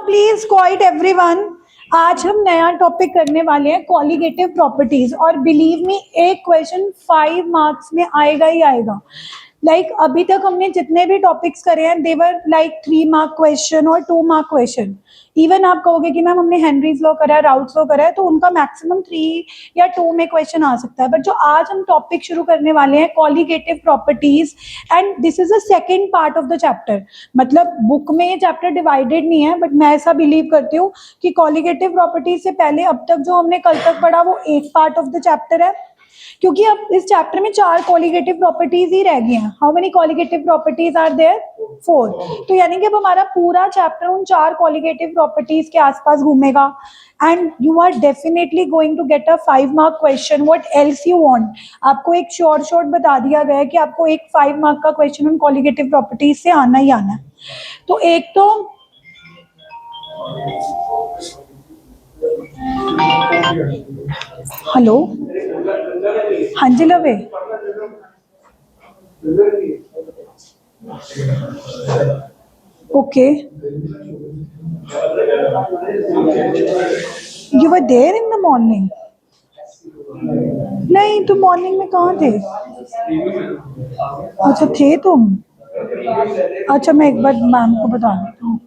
Please quite everyone. आज हम नया टॉपिक करने वाले हैं कॉलिगेटिव प्रॉपर्टीज, और बिलीव मी एक क्वेश्चन 5 मार्क्स में आएगा ही आएगा। अभी तक हमने जितने भी टॉपिक्स करे हैं देवर 3 मार्क क्वेश्चन और 2 मार्क क्वेश्चन। इवन आप कहोगे कि मैम हमने हेनरीज लॉ करा है, राउट्स लॉ करा है, तो उनका मैक्सिमम 3 या 2 में क्वेश्चन आ सकता है। बट जो आज हम टॉपिक शुरू करने वाले हैं colligative properties, and this is the second part of the chapter. मतलब बुक में ये चैप्टर डिवाइडेड नहीं है, बट मैं ऐसा बिलीव करती हूँ कि कॉलिगेटिव प्रॉपर्टीज से पहले अब तक जो हमने कल तक पढ़ा वो एक पार्ट ऑफ द चैप्टर है, क्योंकि अब इस चैप्टर में 4 कॉलिगेटिव प्रॉपर्टीज ही रह गई हैं। How many colligative properties are there? 4। तो यानी कि अब हमारा पूरा चैप्टर उन 4 कॉलिगेटिव प्रॉपर्टीज के आसपास घूमेगा, and you are definitely going to get a 5 mark question. What else you want? आपको एक शॉर्ट बता दिया गया है कि आपको एक 5 मार्क का क्वेश्चन उन कॉलिगेटिव प्रॉपर्टीज से आना ही आना है। तो एक तो हेलो, हाँ जी लवे, okay, you were there in the morning? नहीं, तो मॉर्निंग में कहाँ थे? अच्छा, थे तुम? अच्छा, मैं एक बार मैम को बता देता हूँ।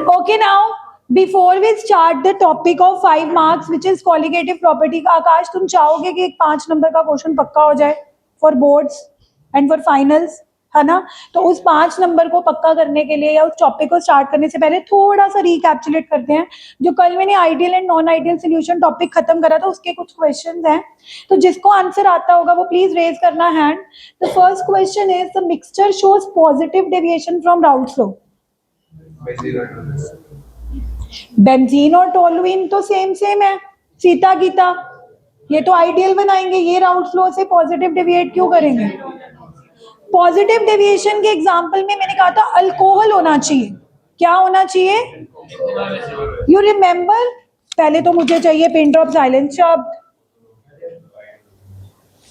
Okay, now before we start the topic of 5 marks, which is colligative property, आकाश तुम चाहोगे कि एक 5 नंबर का क्वेश्चन पक्का हो जाए for boards and for finals, है ना? तो उस 5 नंबर को पक्का करने के लिए या उस टॉपिक को स्टार्ट करने से पहले थोड़ा सा रिकैप्चुलेट करते हैं। जो कल मैंने ideal and non ideal solution topic खत्म करा था, उसके कुछ क्वेश्चंस हैं, तो जिसको आंसर आता होगा वो प्लीज रेज करना hand. The first question is the mixture shows positive deviation from Raoult's law. Benzene और टोलुइन तो सेम है, सीता गीता, ये तो आइडियल बनाएंगे, ये राउल्स लॉ से पॉजिटिव डेविएट क्यों करेंगे? पॉजिटिव डेविएशन के एग्जांपल में मैंने कहा था अल्कोहल होना चाहिए। क्या होना चाहिए? You remember? पहले तो मुझे चाहिए पिन ड्रॉप साइलेंस शब्द।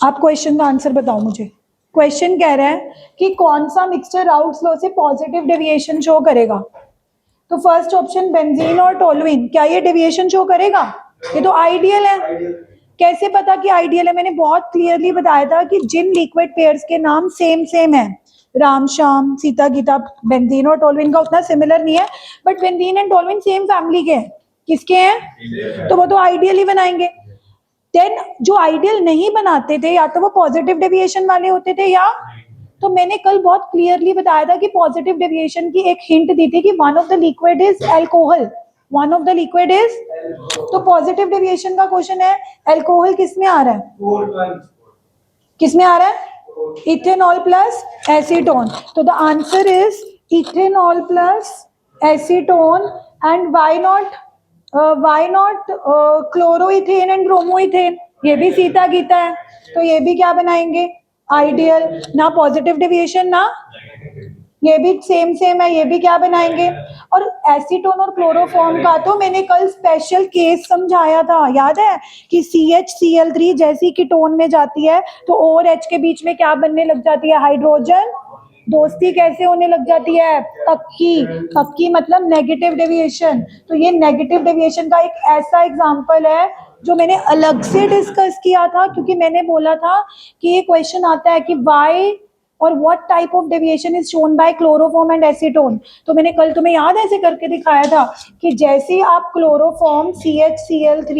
आप क्वेश्चन का आंसर बताओ मुझे। क्वेश्चन कह रहा है कि कौन सा मिक्सचर राउल्स लॉ से पॉजिटिव डेविएशन शो करेगा? तो फर्स्ट ऑप्शन बेंजीन और टोलुइन, क्या ये डेविएशन शो करेगा? ये तो आइडियल है। कैसे पता कि आइडियल है? मैंने बहुत क्लियरली बताया था कि जिन लिक्विड पेयर्स के नाम सेम है, राम श्याम, सीता गीता, बेंजीन और टोलुइन का उतना सिमिलर नहीं है, but benzene and toluene same family के हैं। किसके हैं? तो वो तो आइडियल ही बनाएंगे। देन जो आइडियल नहीं बनाते थे, या तो वो पॉजिटिव डेविएशन वाले होते थे, या तो मैंने कल बहुत क्लियरली बताया था कि पॉजिटिव डेविएशन की एक हिंट दी थी कि one of the liquid is alcohol, one of the liquid is. तो पॉजिटिव डेविएशन का क्वेश्चन है, अल्कोहल किस में आ रहा है? किस में आ रहा है? Ethanol plus acetone. तो the answer is ethanol plus acetone. And why not chloroethane and bromoethane? ये भी सीता गीता है, तो ये भी क्या बनाएंगे? आइडियल। ना पॉजिटिव डेविएशन ना, ये भी सेम है, ये भी क्या बनाएंगे? और एसीटोन और क्लोरोफॉर्म का तो मैंने कल स्पेशल केस समझाया था, याद है? कि CHCl3 जैसी कीटोन में जाती है तो O और H के बीच में क्या बनने लग जाती है? हाइड्रोजन दोस्ती कैसे होने लग जाती है? पक्की मतलब नेगेटिव डेविएशन। तो ये नेगेटिव डेविएशन का एक ऐसा एग्जांपल है जो मैंने अलग से डिस्कस किया था, क्योंकि मैंने बोला था कि ये क्वेश्चन आता है कि व्हाई और what type of deviation is shown by chloroform and acetone. तो मैंने कल तुम्हें याद ऐसे करके दिखाया था कि जैसे आप क्लोरोफॉर्म CHCl3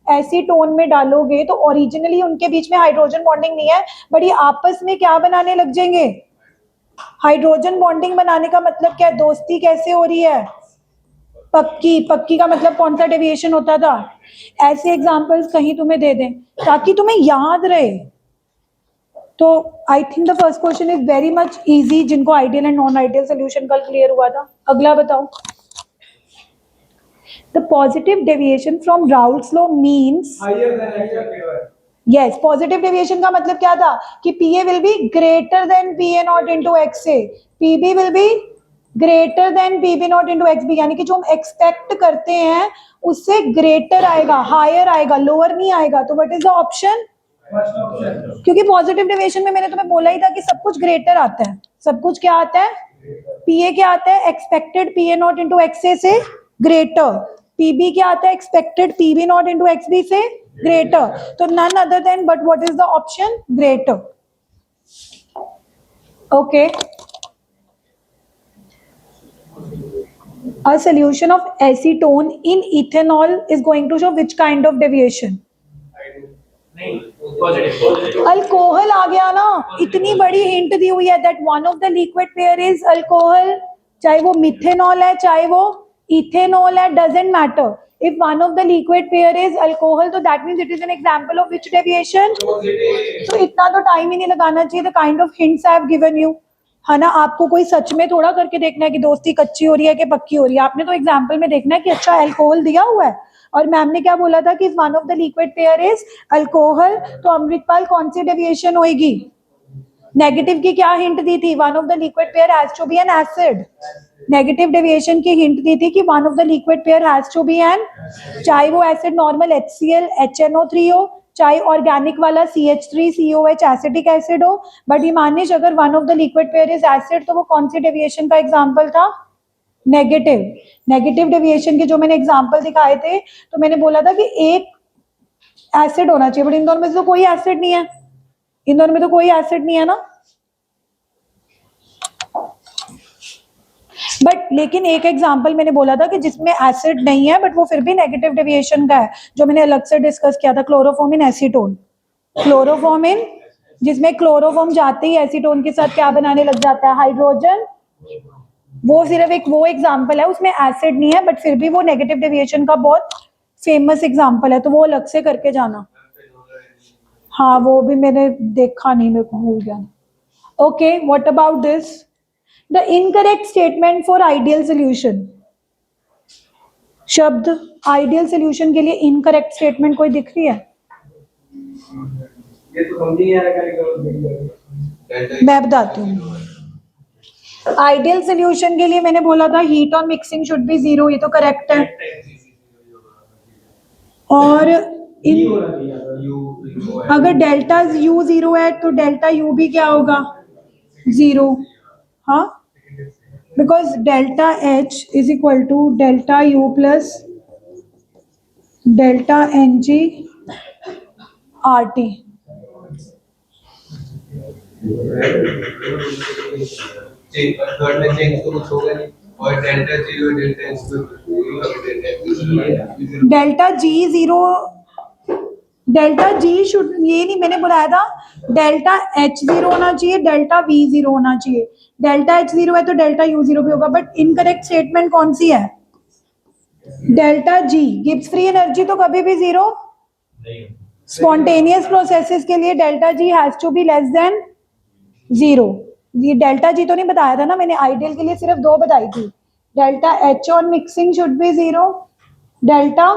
एसीटोन में डालोगे तो ओरिजिनली उनके बीच में हाइड्रोजन बॉन्डिंग नहीं है, बट ये आपस में क्या बनाने लग जाएंगे? हाइड्रोजन बॉन्डिंग बनाने का मतलब क्या है? दोस्ती कैसे हो रही है? पक्की का मतलब कौन सा डेविएशन होता था? ऐसे एग्जांपल्स कहीं तुम्हें दे दें ताकि तुम्हें याद रहे। तो I think the first question is very much easy, जिनको ideal and non ideal solution कल क्लियर हुआ था। अगला बताओ। The positive deviation from Raoult's law means yes, positive deviation का मतलब क्या था? कि PA will be greater than PA naught into XA, PB will be greater than P B naught into X B, यानी कि जो हम एक्सपेक्ट करते हैं उससे ग्रेटर आएगा, हायर आएगा, लोअर नहीं आएगा। तो व्हाट इज द ऑप्शन? क्योंकि पॉजिटिव डेविएशन में मैंने तुम्हें बोला ही था कि सब कुछ ग्रेटर आता है। सब कुछ क्या आता है? पीए क्या आता है? Expected PA naught into XA से ग्रेटर। पीबी क्या आता है? Expected PB naught into XB से ग्रेटर। तो none other than but what is the option? Greater. Okay, a solution of acetone in ethanol is going to show which kind of deviation? Alcohol आ गया ना, इतनी बड़ी hint दी हुई है that one of the liquid pair is alcohol, चाहे वो मिथेनॉल है चाहे वो इथेनॉल है, doesn't matter. if one of the liquid pair is alcohol तो that means it is an example of which deviation? तो इतना तो टाइम ही नहीं लगाना चाहिए। the kind of hints I have given you, है ना। आपको कोई सच में थोड़ा करके देखना है कि दोस्ती कच्ची हो रही है कि पक्की हो रही है, आपने तो एग्जाम्पल में देखना है कि अच्छा अल्कोहल दिया हुआ है और मैम ने क्या बोला था कि one of the liquid pair is alcohol, तो अमृतपाल कौन सी डेविएशन होगी? नेगेटिव की क्या हिंट दी थी? One of the liquid pair has to be an acid. Negative deviation की हिंट दी थी कि one of the liquid pair has to be an, चाहे वो एसिड नॉर्मल HCl HNO3 हो, चाहे ऑर्गेनिक वाला CH3COH एसिटिक एसिड हो, बट हिमानिश अगर one of the liquid pair is acid तो वो कौन सी डेविएशन का एग्जांपल था? नेगेटिव। नेगेटिव डेविएशन के जो मैंने एग्जांपल दिखाए थे तो मैंने बोला था कि एक एसिड होना चाहिए, बट इन दोनों में से तो कोई एसिड नहीं है, इन दोनों में तो कोई एसिड नहीं है ना। बट लेकिन एक एग्जांपल मैंने बोला था कि जिसमें एसिड नहीं है बट वो फिर भी नेगेटिव डेविएशन का है, जो मैंने अलग से डिस्कस किया था, क्लोरोफॉर्मिन एसीटोन। क्लोरोफॉर्मिन जिसमें क्लोरोफॉर्म जाते ही एसीटोन के साथ क्या बनाने लग जाता है? हाइड्रोजन। वो सिर्फ एक वो एग्जांपल है, उसमें एसिड नहीं है बट फिर भी वो नेगेटिव डेविएशन का बहुत फेमस एग्जांपल है, तो वो अलग से करके जाना। हाँ वो भी मैंने देखा नहीं, मेरे को भूल गया। Okay, what about this? The incorrect statement for ideal solution. शब्द आइडियल सोल्यूशन के लिए इनकरेक्ट स्टेटमेंट कोई दिख रही है? ये तो समझ नहीं आ रहा। मैं बताती हूँ। आइडियल सोल्यूशन के लिए मैंने बोला था heat on mixing should be 0, ये तो करेक्ट है। और अगर डेल्टा U 0 है तो डेल्टा U भी क्या होगा? 0। हाँ, because delta H is equal to delta U plus delta NG RT। Third में चेंज तो कुछ होगा नहीं, और delta 0 delta H delta G0, delta G should, ये नहीं मैंने बताया था, डेल्टा H0 होना चाहिए, डेल्टा V0 होना चाहिए। डेल्टा H0 है तो डेल्टा U0 भी होगा, बट इनकरेक्ट स्टेटमेंट कौन सी है? Delta G। Gibbs free energy तो कभी भी 0 नहीं। स्पॉन्टेनियस प्रोसेसेस के लिए delta G has to be less than 0। ये डेल्टा G तो नहीं बताया था ना मैंने, आइडियल के लिए सिर्फ 2 बताई थी। Delta H on mixing should be 0, delta,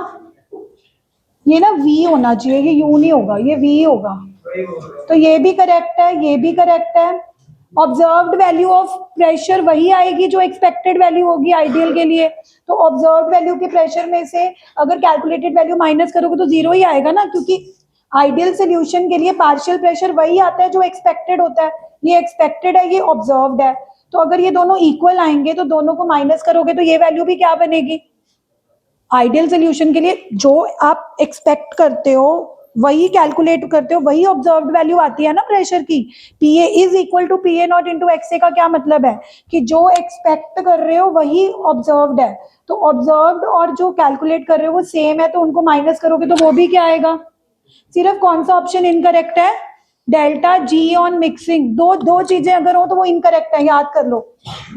ये ना V होना चाहिए, ये U नहीं होगा, ये V होगा, तो ये भी करेक्ट है, ये भी करेक्ट है। ऑब्जर्व्ड वैल्यू ऑफ प्रेशर वही आएगी जो एक्सपेक्टेड वैल्यू होगी आइडियल के लिए, तो ऑब्जर्व्ड वैल्यू के प्रेशर में से अगर कैलकुलेटेड वैल्यू माइनस करोगे तो 0 ही आएगा ना, क्योंकि आइडियल सोल्यूशन के लिए पार्शियल प्रेशर वही आता है जो एक्सपेक्टेड होता है। ये एक्सपेक्टेड है, ये ऑब्जर्व्ड है, तो अगर ये दोनों इक्वल आएंगे तो दोनों को माइनस करोगे तो ये वैल्यू भी क्या बनेगी? आइडियल सोल्यूशन के लिए जो आप एक्सपेक्ट करते हो वही कैलकुलेट करते हो, वही ऑब्जर्व्ड वैल्यू आती है ना प्रेशर की। PA is equal to PA naught into XA का क्या मतलब है कि जो एक्सपेक्ट कर रहे हो वही ऑब्जर्व्ड है, तो ऑब्जर्व्ड और जो कैलकुलेट कर रहे हो वो सेम है, तो उनको माइनस करोगे तो वो भी क्या आएगा? सिर्फ कौन सा ऑप्शन इनकरेक्ट है? Delta G on mixing. दो चीजें अगर हो तो वो इनकरेक्ट है, याद कर लो।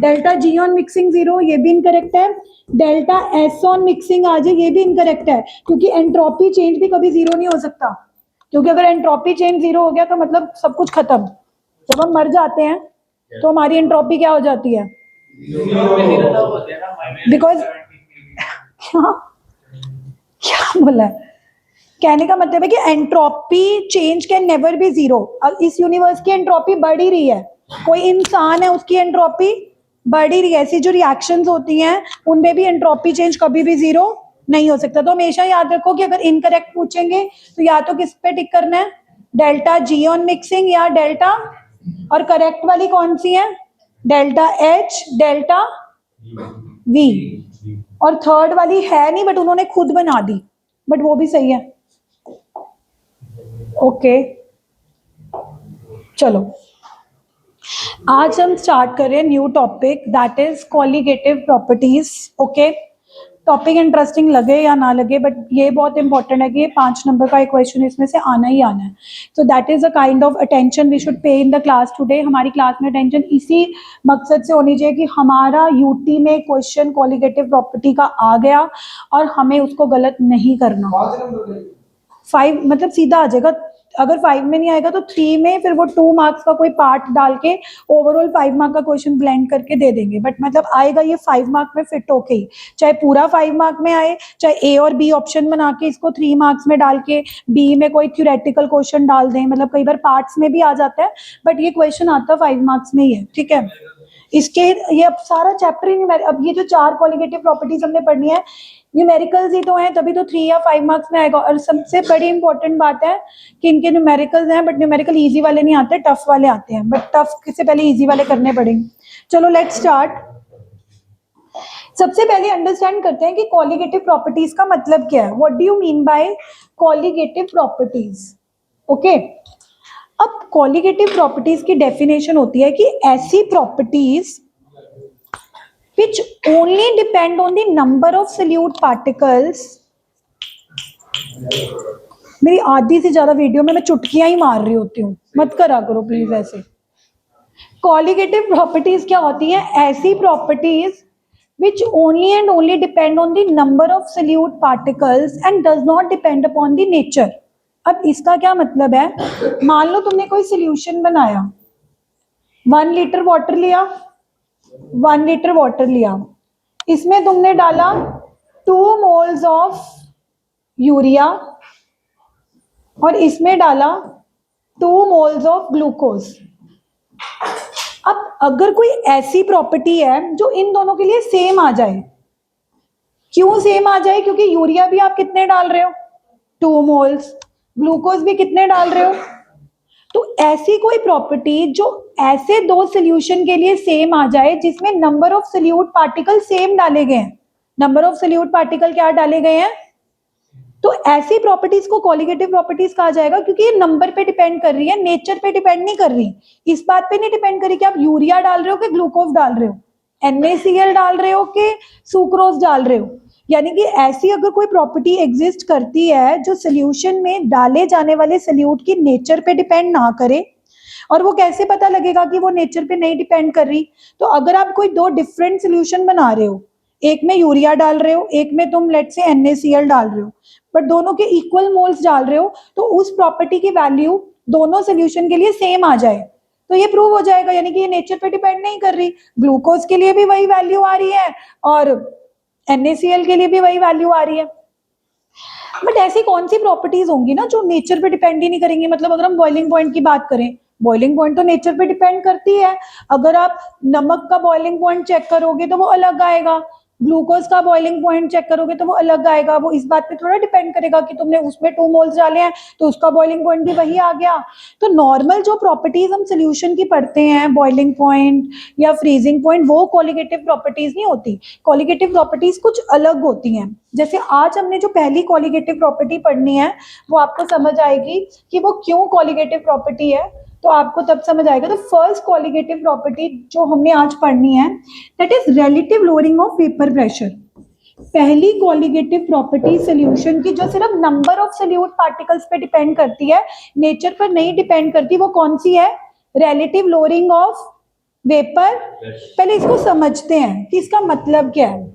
डेल्टा G ऑन मिक्सिंग 0, ये भी इनकरेक्ट है। डेल्टा S ऑन मिक्सिंग आ जाए, ये भी इनकरेक्ट है, क्योंकि एंट्रोपी चेंज भी कभी 0 नहीं हो सकता, क्योंकि अगर एंट्रोपी चेंज 0 हो गया तो मतलब सब कुछ खत्म। जब हम मर जाते हैं तो हमारी एंट्रोपी क्या हो जाती है? बिकॉज क्या बोला है? कहने का मतलब है कि entropy change can never be 0। इस यूनिवर्स की एंट्रोपी बढ़ ही रही है, कोई इंसान है उसकी एंट्रोपी बढ़ ही रही है। ऐसी जो रिएक्शंस होती हैं उनमें भी एंट्रोपी चेंज कभी भी जीरो नहीं हो सकता। तो हमेशा याद रखो कि अगर इनकरेक्ट पूछेंगे तो या तो किस पे टिक करना है, डेल्टा जी ऑन मिक्सिंग या डेल्टा, और करेक्ट वाली कौन सी है, डेल्टा एच डेल्टा वी। और थर्ड वाली है नहीं बट उन्होंने खुद बना दी, बट वो भी सही है। ओके चलो आज हम स्टार्ट कर रहे हैं new topic that is colligative properties. Okay, topic interesting लगे या ना लगे बट ये बहुत इंपॉर्टेंट है कि ये 5 नंबर का एक क्वेश्चन इसमें से आना ही आना है। तो that is a kind of attention we should pay in the class today. हमारी क्लास में अटेंशन इसी मकसद से होनी चाहिए कि हमारा यूटी में क्वेश्चन कॉलिगेटिव प्रॉपर्टी का आ गया और हमें उसको गलत नहीं करना। 5 मतलब सीधा आ जाएगा। अगर 5 में नहीं आएगा तो 3 में फिर वो 2 मार्क्स का कोई पार्ट डाल के ओवरऑल 5 मार्क का क्वेश्चन ब्लेंड करके दे देंगे। बट मतलब आएगा ये 5 मार्क में फिट होके ही, चाहे पूरा 5 मार्क में आए, चाहे ए और बी ऑप्शन बना के इसको 3 मार्क्स में डाल के बी में कोई थ्योरेटिकल क्वेश्चन डाल दें। मतलब कई बार पार्ट्स में भी आ जाता है बट ये क्वेश्चन आता 5 मार्क्स में ही है। ठीक है, इसके ये अब सारा चैप्टर ही अब ये जो 4 कॉलिगेटिव प्रॉपर्टीज हमने पढ़नी है न्यूमेरिकल्स ही तो हैं, तभी तो 3 या 5 मार्क्स में आएगा। और सबसे बड़ी इंपॉर्टेंट बात है कि इनके न्यूमेरिकल्स हैं बट न्यूमेरिकल इजी वाले नहीं आते, टफ वाले आते हैं। बट टफ से पहले इजी वाले करने पड़ेंगे। चलो लेट्स स्टार्ट। सबसे पहले अंडरस्टैंड करते हैं कि कॉलिगेटिव प्रॉपर्टीज का मतलब क्या है। What do you mean by colligative properties? Okay, अब कॉलिगेटिव प्रॉपर्टीज की डेफिनेशन होती है कि ऐसी properties which only depend on the number of solute particles। मेरी आधी से ज्यादा वीडियो में मैं चुटकियां ही मार रही होती हूँ, मत करा करो प्लीज ऐसे। कॉलिगेटिव प्रॉपर्टीज क्या होती हैं? ऐसी properties which only and only depend on the number of solute particles and does not depend upon the nature। अब इसका क्या मतलब है? मान लो तुमने कोई सोल्यूशन बनाया, 1 लीटर वाटर लिया, 1 लीटर वाटर लिया, इसमें तुमने डाला 2 मोल्स ऑफ यूरिया और इसमें डाला 2 मोल्स ऑफ ग्लूकोज। अब अगर कोई ऐसी प्रॉपर्टी है जो इन दोनों के लिए सेम आ जाए, क्यों सेम आ जाए? क्योंकि यूरिया भी आप कितने डाल रहे हो? 2 मोल्स, ग्लूकोज भी कितने डाल रहे हो? तो ऐसी कोई प्रॉपर्टी जो ऐसे 2 सोल्यूशन के लिए सेम आ जाए जिसमें number of solute particle same डाले गए हैं। नंबर ऑफ सोल्यूट पार्टिकल क्या डाले गए हैं? तो ऐसी प्रॉपर्टीज को कॉलिगेटिव प्रॉपर्टीज कहा जाएगा क्योंकि ये नंबर पे डिपेंड कर रही है, नेचर पे डिपेंड नहीं कर रही। इस बात पे नहीं डिपेंड कर रही कि आप यूरिया डाल रहे हो कि ग्लूकोज डाल रहे हो, NaCl डाल रहे हो कि सुक्रोज डाल रहे हो। यानी कि ऐसी अगर कोई प्रॉपर्टी एग्जिस्ट करती है जो सोल्यूशन में डाले जाने वाले सोल्यूट की नेचर पे डिपेंड ना करे, और वो कैसे पता लगेगा कि वो नेचर पे नहीं डिपेंड कर रही? तो अगर आप कोई 2 डिफरेंट सोल्यूशन बना रहे हो, एक में यूरिया डाल रहे हो, एक में तुम लेट से NaCl डाल रहे हो, बट दोनों के इक्वल मोल्स डाल रहे हो, तो उस प्रॉपर्टी की वैल्यू दोनों सोल्यूशन के लिए सेम आ जाए तो ये प्रूव हो जाएगा, यानी कि ये नेचर पे डिपेंड नहीं कर रही। ग्लूकोज के लिए भी वही वैल्यू आ रही है और NaCl के लिए भी वही वैल्यू आ रही है। बट ऐसी कौन सी प्रॉपर्टीज होंगी ना जो नेचर पे डिपेंड ही नहीं करेंगी? मतलब अगर हम बॉइलिंग पॉइंट की बात करें, बॉइलिंग पॉइंट तो नेचर पे डिपेंड करती है। अगर आप नमक का बॉइलिंग पॉइंट चेक करोगे तो वो अलग आएगा, ग्लूकोज का बॉइलिंग पॉइंट चेक करोगे तो वो अलग आएगा। वो इस बात पे थोड़ा डिपेंड करेगा कि तुमने उसमें 2 मोल्स डाले हैं तो उसका बॉइलिंग पॉइंट भी वही आ गया। तो नॉर्मल जो प्रॉपर्टीज हम सोल्यूशन की पढ़ते हैं, बॉइलिंग पॉइंट या फ्रीजिंग पॉइंट, वो कॉलिगेटिव प्रॉपर्टीज नहीं होती। कॉलिगेटिव प्रॉपर्टीज कुछ अलग होती हैं। जैसे आज हमने जो पहली कॉलिगेटिव प्रॉपर्टी पढ़नी है वो आपको समझ आएगी कि वो क्यों कॉलिगेटिव प्रॉपर्टी है, तो आपको तब समझ आएगा। तो फर्स्ट कॉलिगेटिव प्रॉपर्टी जो हमने आज पढ़नी है that is relative lowering of vapour pressure. पहली कॉलिगेटिव प्रॉपर्टी सोल्यूशन की जो सिर्फ नंबर ऑफ सोल्यूट पार्टिकल्स पे डिपेंड करती है, नेचर पर नहीं डिपेंड करती, वो कौन सी है? Relative lowering of vapour. पहले इसको समझते हैं कि इसका मतलब क्या है।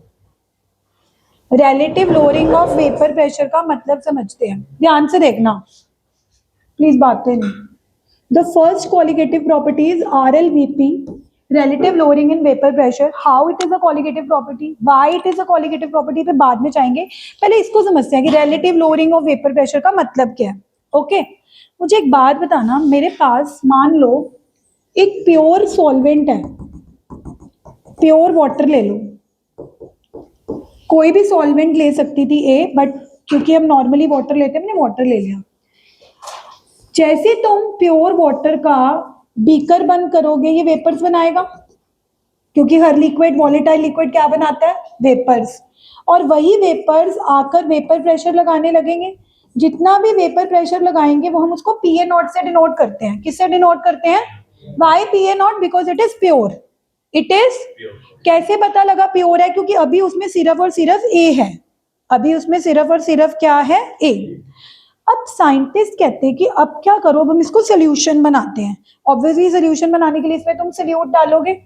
Relative lowering of vapour pressure का मतलब समझते हैं, ध्यान से देखना प्लीज, बातें नहीं। The first colligative property is RLVP, relative lowering in vapor pressure. How it is a colligative property? Why it is a colligative property? पे बाद में जाएंगे, पहले इसको समझते हैं कि relative lowering of vapor pressure का मतलब क्या है। ओके, मुझे एक बात बताना, मेरे पास मान लो एक प्योर सॉल्वेंट है, प्योर वाटर ले लो, कोई भी सॉल्वेंट ले सकती थी ए, बट क्योंकि हम नॉर्मली वाटर लेते हैं, मैंने वाटर ले लिया। जैसे तुम प्योर वाटर का बीकर बंद करोगे ये वेपर्स बनाएगा, क्योंकि हर लिक्विड, वॉलेटाइल लिक्विड क्या बनाता है? वेपर्स। और वही वेपर्स आकर वेपर प्रेशर लगाने लगेंगे। जितना भी वेपर प्रेशर लगाएंगे वो हम उसको पीए नॉट से डिनोट करते हैं। किससे डिनोट करते हैं? Why PA naught? Because it is pure. It is कैसे पता लगा प्योर है? क्योंकि अभी उसमें सिर्फ और सिर्फ ए है, अभी उसमें सिर्फ और सिर्फ क्या है? ए। अब साइंटिस्ट कहते हैं कि अब क्या करो, अब हम इसको सोल्यूशन बनाते हैं। ऑब्वियसली सोल्यूशन बनाने के लिए इसमें तुम सोल्यूट डालोगे।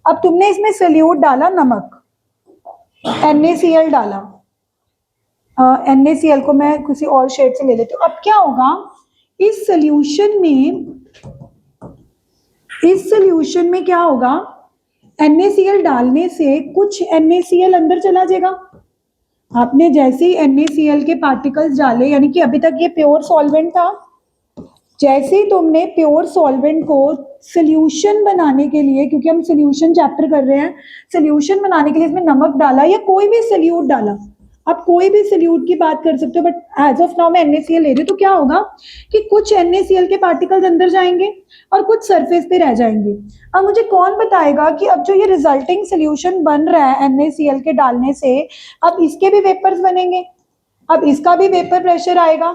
अब तुमने इसमें सोल्यूट डाला, नमक, NaCl डाला। NaCl को मैं किसी और शेड से ले लेती हूँ। अब क्या होगा इस सोल्यूशन में क्या होगा? NaCl डालने से कुछ NaCl अंदर चला जाएगा। आपने जैसे ही NaCl के पार्टिकल्स डाले, यानी कि अभी तक ये प्योर सॉल्वेंट था, जैसे ही तुमने प्योर सॉल्वेंट को सोल्यूशन बनाने के लिए, क्योंकि हम सोल्यूशन चैप्टर कर रहे हैं, सोल्यूशन बनाने के लिए इसमें नमक डाला या कोई भी सोल्यूट डाला, आप कोई भी सोल्यूट की बात कर सकते हो, बट एज ऑफ नाउ मैं NaCl ले रही हूँ, तो क्या होगा कि कुछ NaCl के पार्टिकल्स अंदर जाएंगे और कुछ सरफेस पे रह जाएंगे। अब मुझे कौन बताएगा कि अब जो ये रिजल्टिंग सोल्यूशन बन रहा है NaCl के डालने से, अब इसके भी वेपर्स बनेंगे, अब इसका भी वेपर प्रेशर आएगा।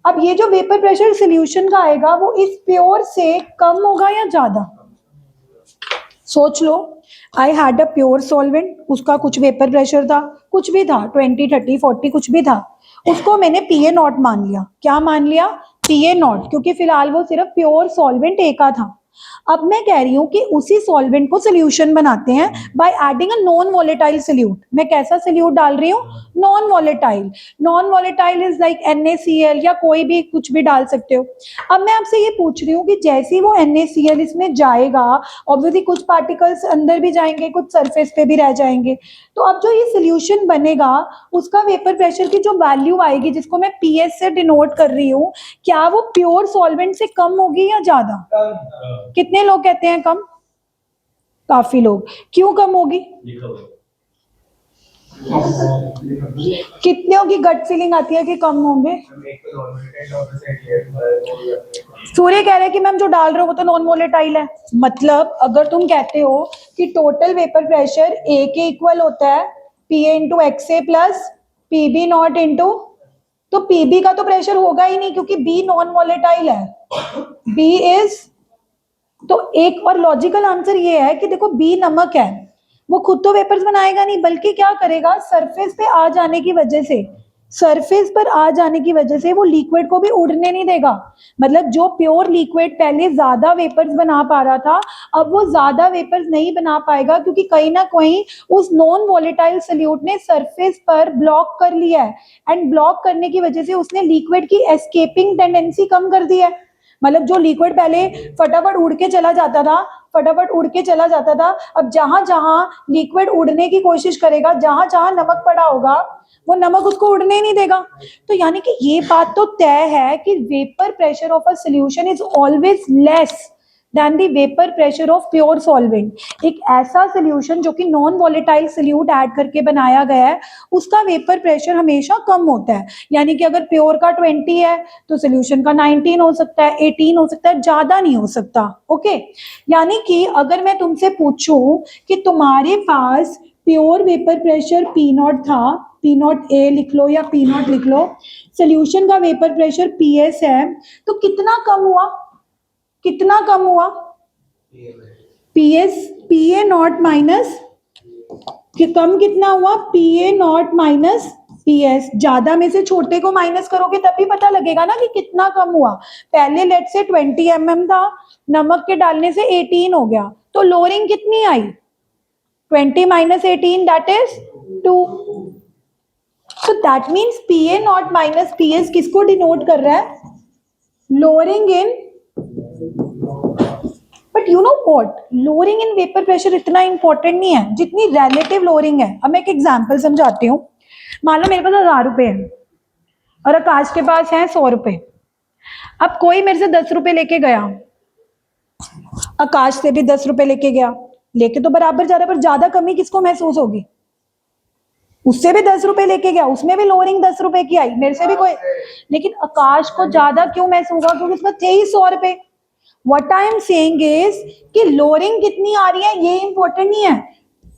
अब ये जो वेपर प्रेशर सोल्यूशन का आएगा वो इस प्योर से कम होगा या ज्यादा? सोच लो, I had a pure solvent, उसका कुछ वेपर प्रेशर था, कुछ भी था, 20, 30, 40 कुछ भी था, उसको मैंने पीए नॉट मान लिया। क्या मान लिया? पीए नॉट, क्योंकि फिलहाल वो सिर्फ प्योर सॉल्वेंट ए का था। अब मैं कह रही हूं कि उसी सॉल्वेंट को सोल्यूशन बनाते हैं by adding a non volatile solute. मैं कैसा सोल्यूट डाल रही हूँ? Non volatile. Non volatile is like NaCl या कोई भी कुछ भी डाल सकते हो। अब मैं आपसे ये पूछ रही हूँ कि जैसे ही वो NaCl इसमें जाएगा, ऑब्वियसली कुछ पार्टिकल्स अंदर भी जाएंगे, कुछ सरफेस पे भी रह जाएंगे, तो अब जो ये सोल्यूशन बनेगा उसका वेपर प्रेशर की जो वैल्यू आएगी, जिसको मैं PS से डिनोट कर रही हूँ, क्या वो प्योर सॉल्वेंट से कम होगी या ज्यादा? कितने लोग कहते हैं कम? काफी लोग। क्यों कम होगी? कितनों की गट फीलिंग आती है कि कम होंगे? सूर्य कह रहे हैं कि मैम जो डाल रहे हो वो तो नॉन वोलेटाइल है। मतलब अगर तुम कहते हो कि टोटल वेपर प्रेशर ए के इक्वल होता है PA into XA plus PB not into, तो PB का तो प्रेशर होगा ही नहीं क्योंकि B नॉन वोलेटाइल है, B इज, तो एक और लॉजिकल आंसर ये है कि देखो B नमक है, वो खुद तो वेपर्स बनाएगा नहीं, बल्कि क्या करेगा, सरफेस पे आ जाने की वजह से, सरफेस पर आ जाने की वजह से वो लिक्विड को भी उड़ने नहीं देगा। मतलब जो प्योर लिक्विड पहले ज्यादा वेपर्स बना पा रहा था, अब वो ज्यादा वेपर्स नहीं बना पाएगा, क्योंकि कहीं ना कहीं उस नॉन वॉलेटाइल सोल्यूट ने सरफेस पर ब्लॉक कर लिया है, एंड ब्लॉक करने की वजह से उसने लिक्विड की एस्केपिंग टेंडेंसी कम कर दी है। मतलब जो लिक्विड पहले फटाफट उड़ के चला जाता था, फटाफट उड़ के चला जाता था, अब जहां जहां लिक्विड उड़ने की कोशिश करेगा, जहां जहां नमक पड़ा होगा, वो नमक उसको उड़ने ही नहीं देगा। तो यानी कि ये बात तो तय है कि vapour pressure of a solution is always less then the vapour pressure of pure solvent. एक ऐसा सोल्यूशन जो कि नॉन वॉलेटाइल सोल्यूट ऐड करके बनाया गया है, उसका वेपर प्रेशर हमेशा कम होता है। यानी कि अगर प्योर का 20 है तो सोल्यूशन का 19 हो सकता है, 18 हो सकता है, ज्यादा नहीं हो सकता। ओके, यानी कि अगर मैं तुमसे पूछूं कि तुम्हारे पास प्योर वेपर प्रेशर P0 था, P0A लिख लो या P0 लिख लो, सोल्यूशन का वेपर प्रेशर PS है, तो कितना कम हुआ? कितना कम हुआ? PS, PA नॉट माइनस, कम कितना हुआ? PA naught minus PS। ज्यादा में से छोटे को माइनस करोगे तभी पता लगेगा ना कि कितना कम हुआ। पहले लेट से 20 mm था, नमक के डालने से 18 हो गया, तो लोअरिंग कितनी आई? 20 minus 18 that is 2। So that means PA naught minus PS किसको डिनोट कर रहा है? Lowering in, but you know what, lowering in vapour pressure इतना इंपॉर्टेंट नहीं है जितनी रिलेटिव लोअरिंग है। अब मैं एक एग्जांपल समझाती हूँ। मान लो मेरे पास 1000 रुपए है और आकाश के पास है 100 रुपए। अब कोई मेरे से 10 रुपए लेके गया, आकाश से भी 10 रुपए लेके गया, लेके तो बराबर जा रहा है, पर ज्यादा कमी किसको महसूस होगी? उससे भी 10 रुपए लेके गया, उसमें भी लोअरिंग 10 रुपए की आई, मेरे से भी कोई, लेकिन आकाश को ज्यादा क्यों महसूस होगा? क्योंकि उसमें थे ही 100 रुपए। What I am saying is कि लोअरिंग कितनी आ रही है ये इंपॉर्टेंट नहीं है,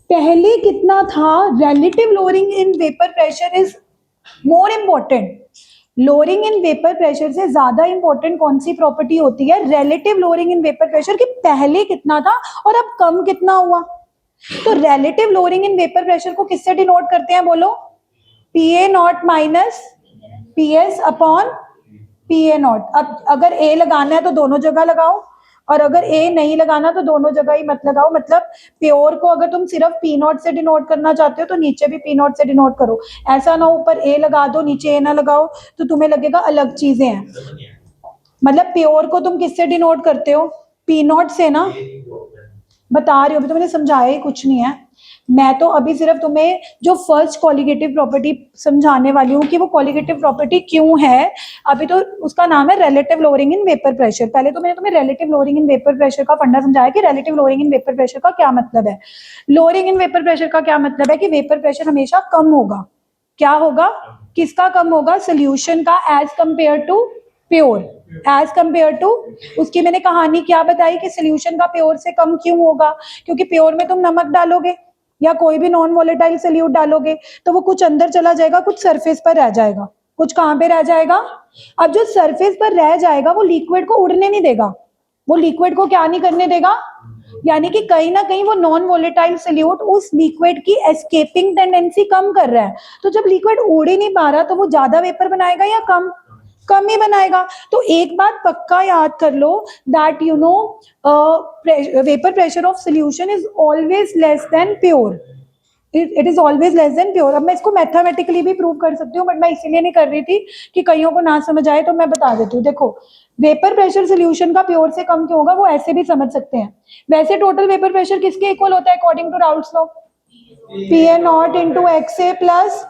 पहले कितना था। Relative lowering in vapour pressure is more important. Lowering in vapour pressure से ज्यादा इंपॉर्टेंट कौन सी प्रॉपर्टी होती है? Relative lowering in vapour pressure, कि पहले कितना था और अब कम कितना हुआ। तो relative lowering in vapour pressure को किससे डिनोट करते हैं बोलो? P A naught minus P S upon P A naught. अब अगर ए लगाना है तो दोनों जगह लगाओ, और अगर ए नहीं लगाना तो दोनों जगह ही मत लगाओ। मतलब प्योर को अगर तुम सिर्फ पी नॉट से डिनोट करना चाहते हो तो नीचे भी पी नॉट से डिनोट करो। ऐसा ना ऊपर ए लगा दो नीचे ए ना लगाओ, तो तुम्हें लगेगा अलग चीजें हैं। मतलब प्योर को तुम किससे डिनोट करते हो? पी नॉट से ना। बता रही हो, अभी तो मैंने समझाया ही कुछ नहीं है। मैं तो अभी सिर्फ तुम्हें जो फर्स्ट कॉलिगेटिव प्रॉपर्टी समझाने वाली हूँ कि वो कॉलिगेटिव प्रॉपर्टी क्यों है। अभी तो उसका नाम है relative lowering in vapour pressure. पहले तो मैंने तुम्हें relative lowering in vapour pressure का फंडा समझाया कि relative lowering in vapour pressure का क्या मतलब है। लोअरिंग इन वेपर प्रेशर का क्या मतलब है कि वेपर प्रेशर हमेशा कम होगा। क्या होगा? किसका कम होगा? सोल्यूशन का, as compare to pure. As compare to, उसकी मैंने कहानी क्या बताई कि सोल्यूशन का प्योर से कम क्यों होगा? क्योंकि प्योर में तुम नमक डालोगे या कोई भी नॉन वोलेटाइल सोल्यूट डालोगे तो वो कुछ अंदर चला जाएगा, कुछ सरफेस पर रह जाएगा। कुछ कहां पे रह जाएगा? अब जो सरफेस पर रह जाएगा वो लिक्विड को उड़ने नहीं देगा। वो लिक्विड को क्या नहीं करने देगा? यानी कि कहीं ना कहीं वो नॉन वोलेटाइल सोल्यूट उस लिक्विड की एस्केपिंग टेंडेंसी कम कर रहा है। तो जब लिक्विड उड़ ही नहीं पा रहा तो वो ज्यादा वेपर बनाएगा या कम? कम ही बनाएगा। तो एक बात पक्का याद कर लो, that you know vapour pressure of solution is always less than pure. It is always less than pure. अब मैं इसको मैथमेटिकली भी प्रूव कर सकती हूँ, बट मैं इसीलिए नहीं कर रही थी कि कईयों को ना समझ आए, तो मैं बता देती हूँ। देखो, वेपर प्रेशर सोल्यूशन का प्योर से कम क्यों होगा वो ऐसे भी समझ सकते हैं। वैसे टोटल वेपर प्रेशर किसके इक्वल होता है according to Raoult's law? P A naught into X A plus,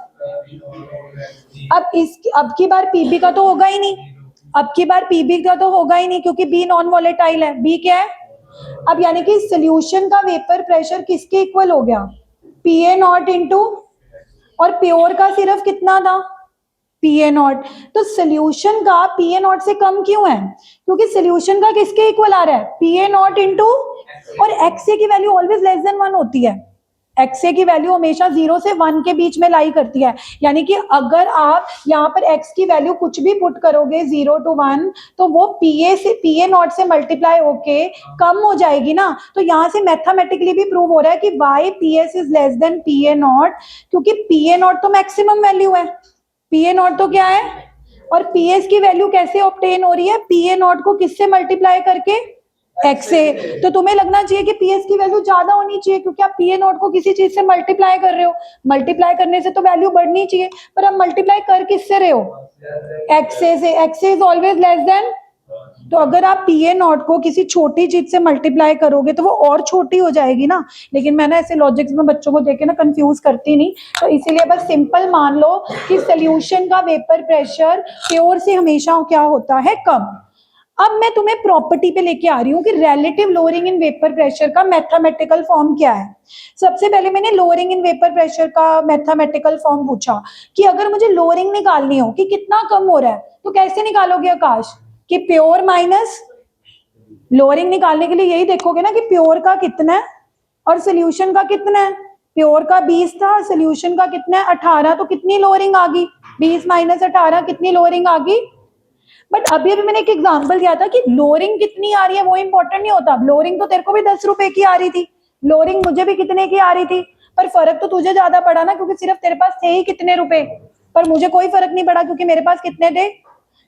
अब की बार पीबी का तो होगा ही नहीं। अब की बार पीबी का तो होगा ही नहीं क्योंकि बी नॉन वोलेटाइल है। बी क्या है? अब यानी कि सोल्यूशन का वेपर प्रेशर किसके इक्वल हो गया? पी ए नॉट इंटू, और प्योर का सिर्फ कितना था? P A naught. तो सोल्यूशन का पी ए नॉट से कम क्यों है? क्योंकि सोल्यूशन का किसके इक्वल आ रहा है? पी ए नॉट इंटू, और एक्स ए की वैल्यू ऑलवेज लेस देन 1 होती है। एक्स ए की वैल्यू हमेशा 0 से 1 के बीच में लाई करती है। यानी कि अगर आप यहाँ पर एक्स की वैल्यू कुछ भी पुट करोगे 0 to 1, तो वो पी ए नॉट से मल्टीप्लाई होके कम हो जाएगी ना। तो यहाँ से मैथमेटिकली भी प्रूव हो रहा है कि why P S is less than P A naught, क्योंकि पी ए नॉट तो मैक्सिमम वैल्यू है। पी ए नॉट तो क्या है? और पी एस की वैल्यू कैसे ऑब्टेन हो रही है? पी ए नॉट को किससे मल्टीप्लाई करके? एक्स ए। तो तुम्हें लगना चाहिए कि पीएस की वैल्यू ज्यादा होनी चाहिए क्योंकि आप पीए नॉट को किसी चीज से मल्टीप्लाई कर रहे हो। मल्टीप्लाई करने से तो वैल्यू बढ़नी चाहिए, पर आप मल्टीप्लाई कर किससे रहे हो? एक्स ए से। X A is always less than, तो अगर आप पीए नॉट को किसी छोटी चीज से मल्टीप्लाई करोगे तो वो और छोटी हो जाएगी ना। लेकिन मैं ना ऐसे लॉजिक्स में बच्चों को देखे ना कंफ्यूज करती नहीं, तो इसीलिए बस सिंपल मान लो कि सोल्यूशन का वेपर प्रेशर प्योर से हमेशा क्या होता है? कम। अब मैं तुम्हें प्रॉपर्टी पे लेके आ रही हूँ कि relative lowering in vapour pressure का मैथमेटिकल फॉर्म क्या है। सबसे पहले मैंने लोअरिंग इन वेपर प्रेशर का मैथमेटिकल फॉर्म पूछा कि अगर मुझे लोअरिंग निकालनी हो कि कितना कम हो रहा है तो कैसे निकालोगे आकाश? कि प्योर माइनस लोअरिंग निकालने के लिए यही देखोगे ना कि प्योर का कितना है और सोल्यूशन का कितना है। प्योर का 20 था और सोल्यूशन का कितना है? 18। तो कितनी लोअरिंग आ गई? 20 माइनस 18 कितनी लोअरिंग आ गई? बट अभी मैंने एक एग्जांपल दिया था कि लोअरिंग कितनी आ रही है वो इंपॉर्टेंट नहीं होता। लोअरिंग तो तेरे को भी 10 रुपए की आ रही थी, लोअरिंग मुझे भी कितने की आ रही थी, पर फर्क तो तुझे ज्यादा पड़ा ना क्योंकि सिर्फ तेरे पास थे ही कितने रुपए, पर मुझे कोई फर्क नहीं पड़ा क्योंकि मेरे पास कितने थे।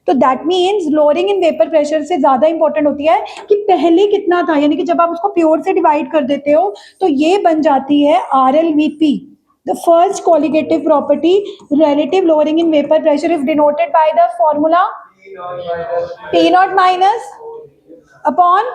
तो that means lowering in vapour pressure से ज्यादा इंपॉर्टेंट होती है कि पहले कितना था। यानी कि जब आप उसको प्योर से डिवाइड कर देते हो तो ये बन जाती है RLVP, the first colligative property, relative lowering in vapor pressure, is denoted by the formula P naught minus upon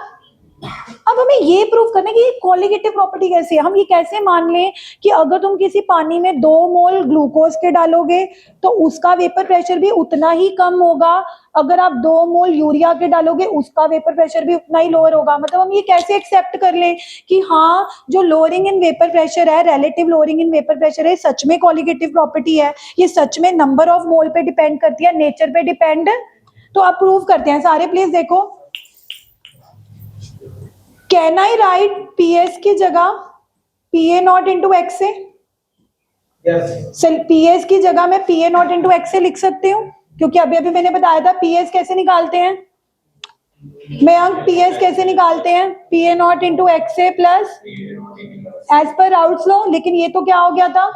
अब हमें ये प्रूव करना है कि कॉलिगेटिव प्रॉपर्टी कैसी है। हम ये कैसे मान लें कि अगर तुम किसी पानी में 2 मोल ग्लूकोज के डालोगे तो उसका वेपर प्रेशर भी उतना ही कम होगा, अगर आप 2 मोल यूरिया के डालोगे उसका वेपर प्रेशर भी उतना ही लोअर होगा। मतलब हम ये कैसे एक्सेप्ट कर लें कि हाँ जो लोअरिंग इन वेपर प्रेशर है, relative lowering in vapour pressure है, सच में कॉलिगेटिव प्रॉपर्टी है, ये सच में नंबर ऑफ मोल पे डिपेंड करती है, नेचर पे डिपेंड। तो अब प्रूव करते हैं सारे, प्लीज देखो। कैन आई राइट PS की जगह PA नॉट इंटू एक्स से? PS की जगह मैं PA नॉट इंटू एक्स से लिख सकती हूँ, क्योंकि अभी अभी मैंने बताया था PS कैसे निकालते हैं। मैं PS कैसे निकालते हैं? PA नॉट इंटू एक्स से plus as per Raoult's law. लेकिन ये तो क्या हो गया था,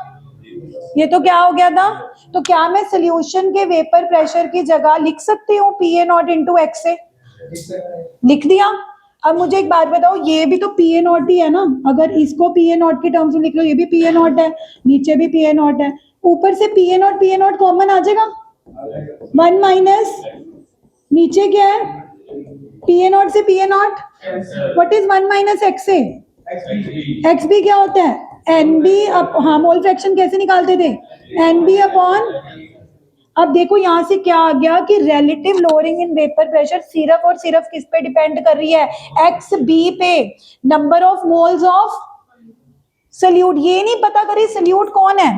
ये तो क्या हो गया था? तो क्या मैं सोल्यूशन के वेपर प्रेशर की जगह लिख सकती हूँ PA नॉट इंटू एक्स से? लिख दिया। अब मुझे एक बात बताओ, ये भी तो PA नॉट ही है ना, अगर इसको PA नॉट के टर्म्स में लिख लो, ये भी PA नॉट है, नीचे भी PA नॉट है, ऊपर से PA नॉट कॉमन आ जाएगा, 1 माइनस नीचे क्या है, PA नॉट से PA not, what is 1 minus x से? XB क्या होता है? NB हाँ, मोल फ्रैक्शन कैसे निकालते थे? NB अपॉन, अब देखो यहां से क्या आ गया कि relative lowering in vapour pressure सिर्फ और सिर्फ किस पे डिपेंड कर रही है? XB पे, number of moles of solute. ये नहीं पता करी सल्यूट कौन है,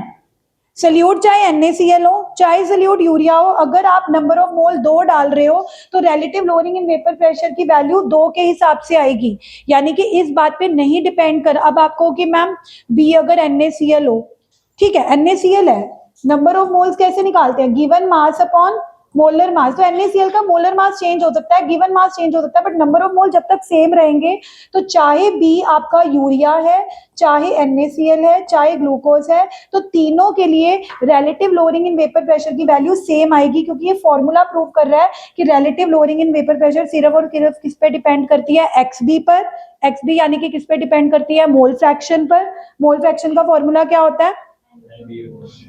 सल्यूट चाहे NaCl हो चाहे सल्यूट यूरिया हो, अगर आप नंबर ऑफ मोल 2 डाल रहे हो तो relative lowering in vapour pressure की वैल्यू 2 के हिसाब से आएगी, यानी कि इस बात पे नहीं डिपेंड कर। अब आपको कि मैम B अगर NaCl हो, ठीक है NaCl है, नंबर ऑफ मोल्स कैसे निकालते हैं? Given mass upon molar mass. तो NaCl का मोलर मास चेंज हो सकता है, गिवन मास चेंज हो सकता है, बट नंबर ऑफ मोल जब तक सेम रहेंगे, तो चाहे B आपका यूरिया है, चाहे NaCl है, चाहे ग्लूकोज है, तो तीनों के लिए relative lowering in vapour pressure की वैल्यू सेम आएगी, क्योंकि ये फॉर्मूला प्रूव कर रहा है कि relative lowering in vapour pressure सिर्फ और सिर्फ किस पे डिपेंड करती है? XB पर। XB यानी कि किस पे डिपेंड करती है? मोल फ्रैक्शन पर। मोल फ्रैक्शन का फॉर्मूला क्या होता है?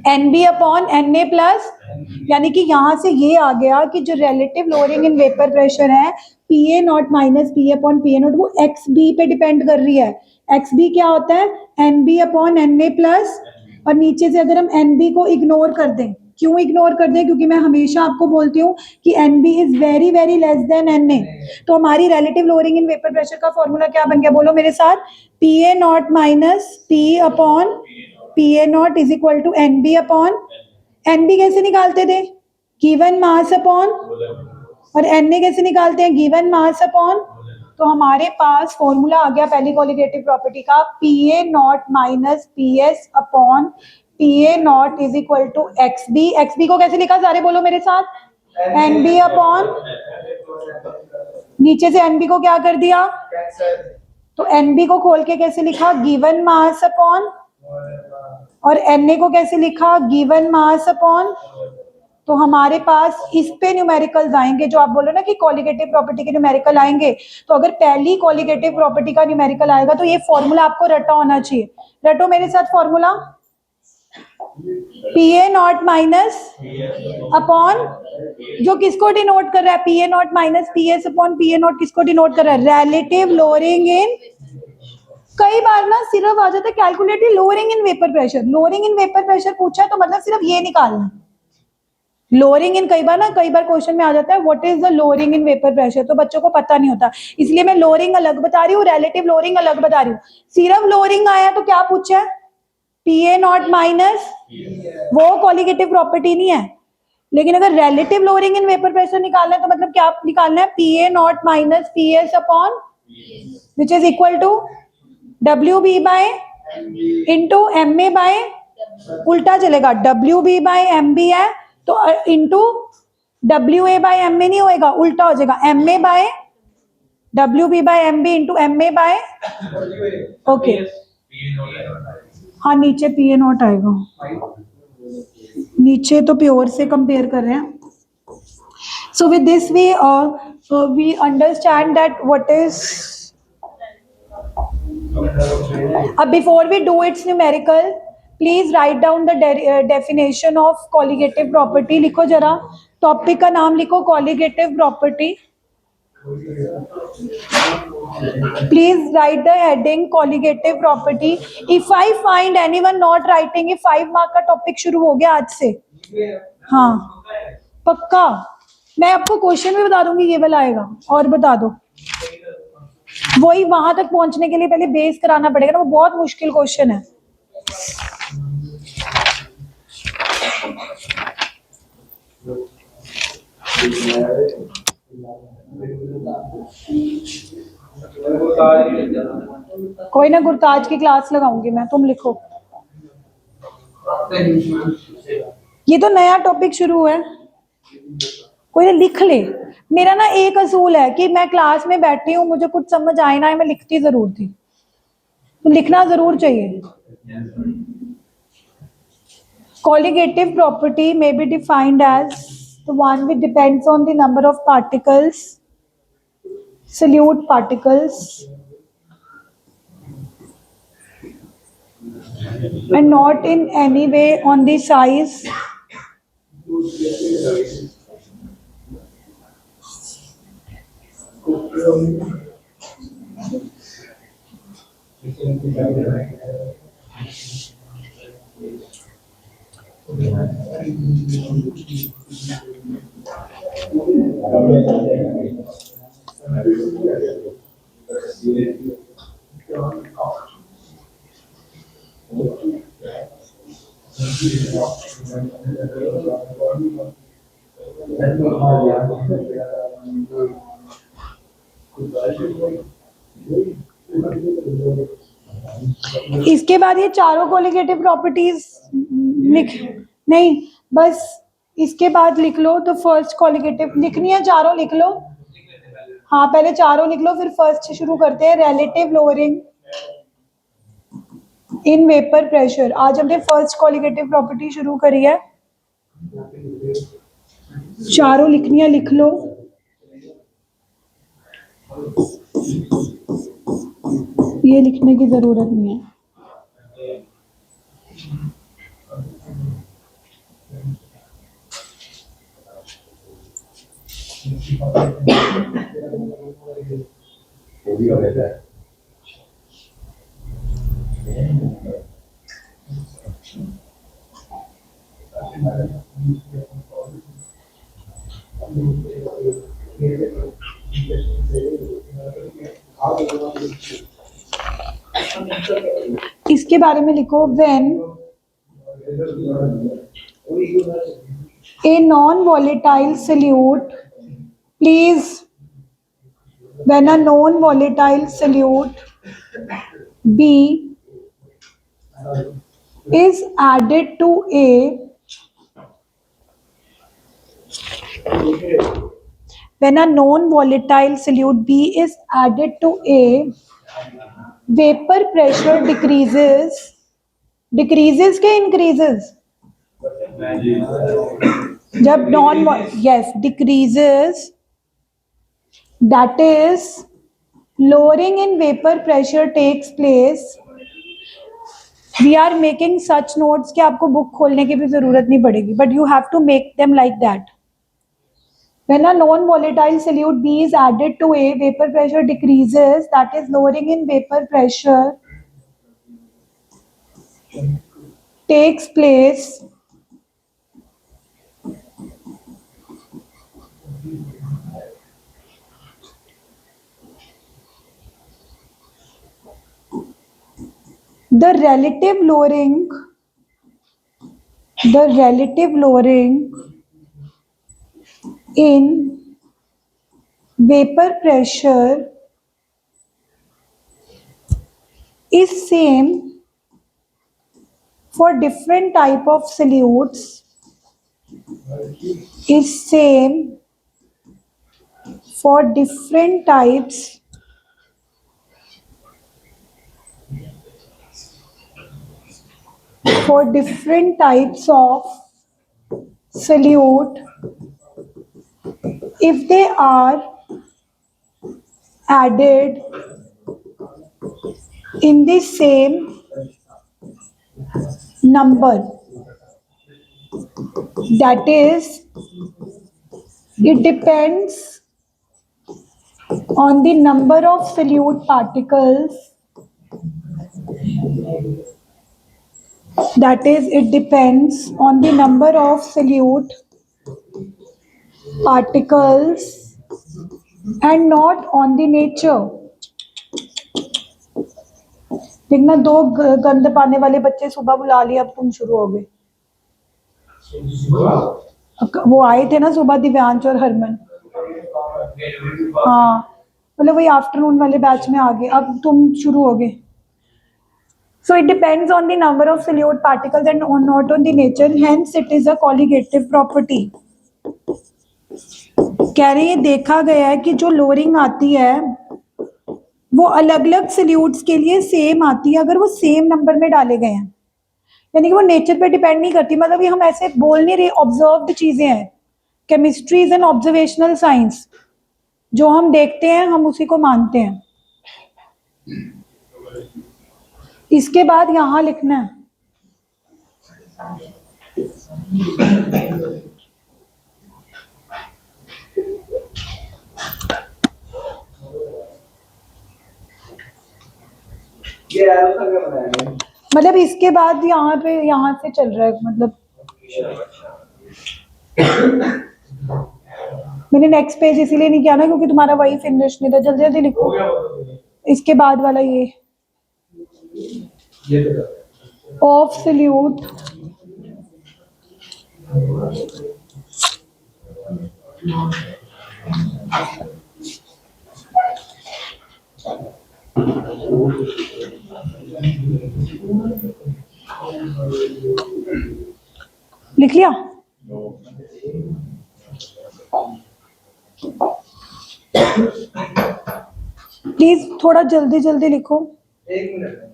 NB अपॉन Na प्लस, यानी कि यहां से ये आ गया कि जो relative lowering in vapour pressure है PA naught minus P upon PA not, वो XB पे डिपेंड कर रही है। XB क्या होता है? NB अपॉन Na प्लस, और नीचे से अगर हम NB को इग्नोर कर दें, क्यों इग्नोर कर दें? क्योंकि मैं हमेशा आपको बोलती हूँ कि NB is very very less than Na। तो हमारी relative lowering in vapour pressure का फॉर्मूला क्या बन गया, बोलो मेरे साथ? PA naught minus P upon PA naught is equal to NB upon, NB कैसे निकालते थे? गिवन मास अपॉन, और Na कैसे निकालते हैं? Given mass upon. तो हमारे पास फॉर्मूला आ गया पहली कॉलिगेटिव प्रॉपर्टी का, PA naught minus PS upon PA naught is equal to XB। XB को कैसे लिखा, सारे बोलो मेरे साथ? NB अपॉन, नीचे से NB को क्या कर दिया, तो NB को खोल के कैसे लिखा? गिवन मास अपॉन, और Na को कैसे लिखा? Given mass upon. तो हमारे पास इस पे न्यूमेरिकल्स आएंगे, जो आप बोलो ना कि कॉलिगेटिव प्रॉपर्टी के न्यूमेरिकल आएंगे, तो अगर पहली कॉलिगेटिव प्रॉपर्टी का न्यूमेरिकल आएगा तो ये फॉर्मूला आपको रटा होना चाहिए। रटो मेरे साथ formula, PA naught minus upon, जो किसको डिनोट कर रहा है? PA naught minus PS upon PA not किसको डिनोट कर रहा है? रिलेटिव लोअरिंग इन, कई बार ना सिर्फ आ जाता है calculated lowering in vapour pressure. Lowering in vapour pressure पूछा है तो मतलब सिर्फ ये निकालना, लोअरिंग इन, कई बार क्वेश्चन में आ जाता है what is the lowering in vapour pressure, तो बच्चों को पता नहीं होता, इसलिए मैं लोअरिंग अलग बता रही हूँ, रिलेटिव लोअरिंग अलग बता रही हूँ। सिर्फ लोअरिंग आया तो क्या पूछा है? PA नॉट माइनस, वो कॉलिगेटिव प्रॉपर्टी नहीं है, लेकिन अगर relative lowering in vapour pressure निकालना है तो मतलब क्या निकालना है? PA naught minus PS upon which is equal to WB by into MA by, उल्टा चलेगा, WB बाय MB है तो इंटू WA बाय MA नहीं होएगा, उल्टा हो जाएगा, MA by WB by MB into MA by, okay हाँ नीचे PA नॉट आएगा, नीचे तो प्योर से कंपेयर कर रहे हैं। So with this we understand that what is, अब before we do its numerical please write down the definition of colligative property. लिखो जरा, टॉपिक का नाम लिखो colligative property. Please write the heading colligative property. If I find anyone not writing, ये 5 mark का topic शुरू हो गया आज से. हाँ पक्का. मैं आपको क्वेश्चन भी बता दूंगी, ये वाला आएगा. और बता दो, वही वहां तक पहुंचने के लिए पहले बेस कराना पड़ेगा ना, वो बहुत मुश्किल क्वेश्चन है. कोई ना, गुरताज की क्लास लगाऊंगी मैं, तुम लिखो. ये तो नया टॉपिक शुरू है, कोई ना लिख ले. मेरा ना एक असूल है कि मैं क्लास में बैठी हूँ, मुझे कुछ समझ आए ना आए, मैं लिखती जरूर थी. तो लिखना जरूर चाहिए. Colligative property may be defined as the one which depends on the number of particles, solute particles, and not in any way on the size, इसके बाद ये चारों कोलिगेटिव प्रॉपर्टीज लिख नहीं, बस इसके बाद लिख लो. तो फर्स्ट कोलिगेटिव लिखनी है, चारों लिख लो. हाँ पहले चारों लिख लो, फिर फर्स्ट से शुरू करते हैं. Relative lowering in vapour pressure. आज हमने फर्स्ट कोलिगेटिव प्रॉपर्टी शुरू करी है. चारों लिखनी है, लिख लो. ये लिखने की जरूरत नहीं है. इसके बारे में लिखो. When a non-volatile solute, please, when a non-volatile solute B is added to A, when a non-volatile solute B is added to A, vapor pressure decreases. Decreases के increases? जब non, yes, decreases, that is lowering in vapor pressure takes place. We are making such notes कि आपको book खोलने की भी जरूरत नहीं पड़ेगी, but you have to make them like that. When a non-volatile solute B is added to A, vapor pressure decreases, that is lowering in vapor pressure takes place. The relative lowering in vapor pressure is same for different type of solutes, is same for different types of solute if they are added in the same number. That is, it depends on the number of solute particles, that is, it depends on the number of solute particles and not on the nature. देखना, दो गंद पाने वाले बच्चे सुबह बुला लिए, अब तुम शुरू हो गए। वो आए थे ना सुबह, दिव्यांश और हरमन। हाँ, मतलब वही आफ्टरनून वाले बैच में आ गए, अब तुम शुरू हो गए। So it depends on the number of solute particles and not on the nature, hence it is a colligative property. कह रहे हैं देखा गया है कि जो लोरिंग आती है वो अलग अलग सल्यूट्स के लिए सेम आती है अगर वो सेम नंबर में डाले गए हैं, यानी कि वो नेचर पे डिपेंड नहीं करती। मतलब ये हम ऐसे बोल नहीं रहे, ऑब्जर्व्ड चीजें हैं। Chemistry is an observational science, जो हम देखते हैं हम उसी को मानते हैं। इसके बाद यहां लिखना है मतलब इसके बाद यहाँ पे यहाँ से चल रहा है, मतलब मैंने नेक्स्ट पेज इसीलिए नहीं किया ना क्योंकि तुम्हारा वही फिनिश नहीं था। जल्दी जल्दी लिखो इसके बाद वाला, ये ऑफ सल्यूट लिख लिया। प्लीज थोड़ा जल्दी जल्दी लिखो। एक मिनट।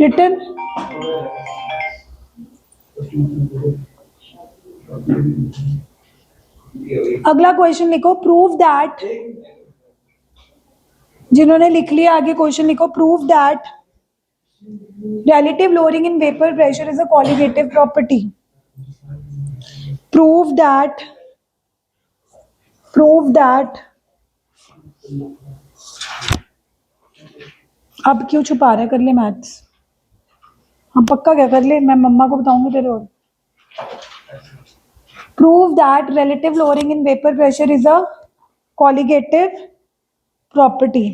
रिटन अगला क्वेश्चन लिखो, प्रूव दैट, जिन्होंने लिख लिया आगे क्वेश्चन लिखो, prove that relative lowering in vapor pressure is a colligative property. Prove that अब क्यों छुपा रहे, कर ले मैथ्स। हम पक्का क्या कर ले, मैं मम्मा को बताऊंगी तेरे। और prove that relative lowering in vapor pressure is a colligative property.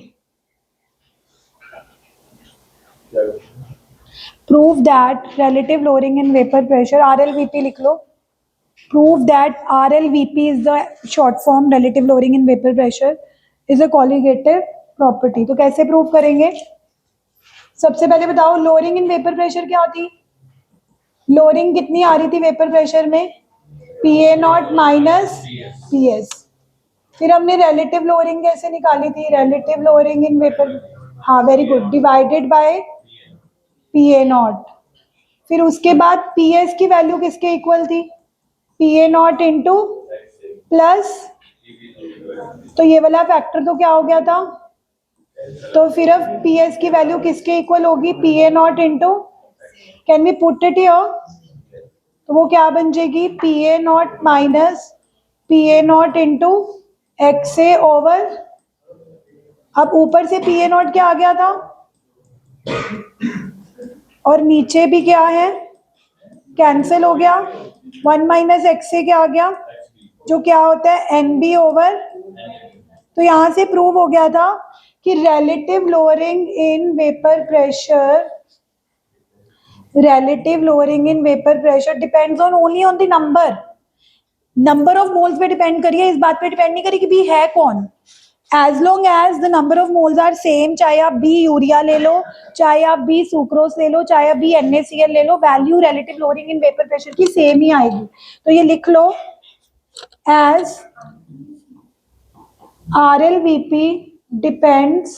Prove that relative lowering in vapor pressure, RLVP लिख लो। Prove that RLVP is the short form, relative lowering in vapor pressure is a colligative property. तो कैसे prove करेंगे? सबसे पहले बताओ lowering in vapour pressure क्या होती? Lowering कितनी आ रही थी वेपर प्रेशर में? PA0 minus PS। फिर हमने रिलेटिव लोअरिंग कैसे निकाली थी? रिलेटिव लोअरिंग इन वेपर, हाँ very good, divided by PA0। फिर उसके बाद PS की वैल्यू किसके इक्वल थी? PA0 इंटू प्लस, तो ये वाला फैक्टर तो क्या हो गया था? तो फिर अब PS की वैल्यू किसके इक्वल होगी? PA0 into, can we put it here? तो वो क्या बन जाएगी? PA0 minus PA0 into XA over, अब ऊपर से PA0 क्या आ गया था और नीचे भी क्या है, कैंसिल हो गया। 1 माइनस XA क्या आ गया, जो क्या होता है NB ओवर। तो यहां से प्रूव हो गया था कि relative lowering in vapor pressure depends on only on the number of moles पे डिपेंड करिए, इस बात पे डिपेंड नहीं करी कि भी है कौन। as long as the number of moles are same, चाहे आप B यूरिया ले लो, चाहे आप B सुक्रोस ले लो, चाहे आप B NaCl ले लो, value relative lowering in vapor pressure की सेम ही आएगी। तो ये लिख लो, as RLVP depends,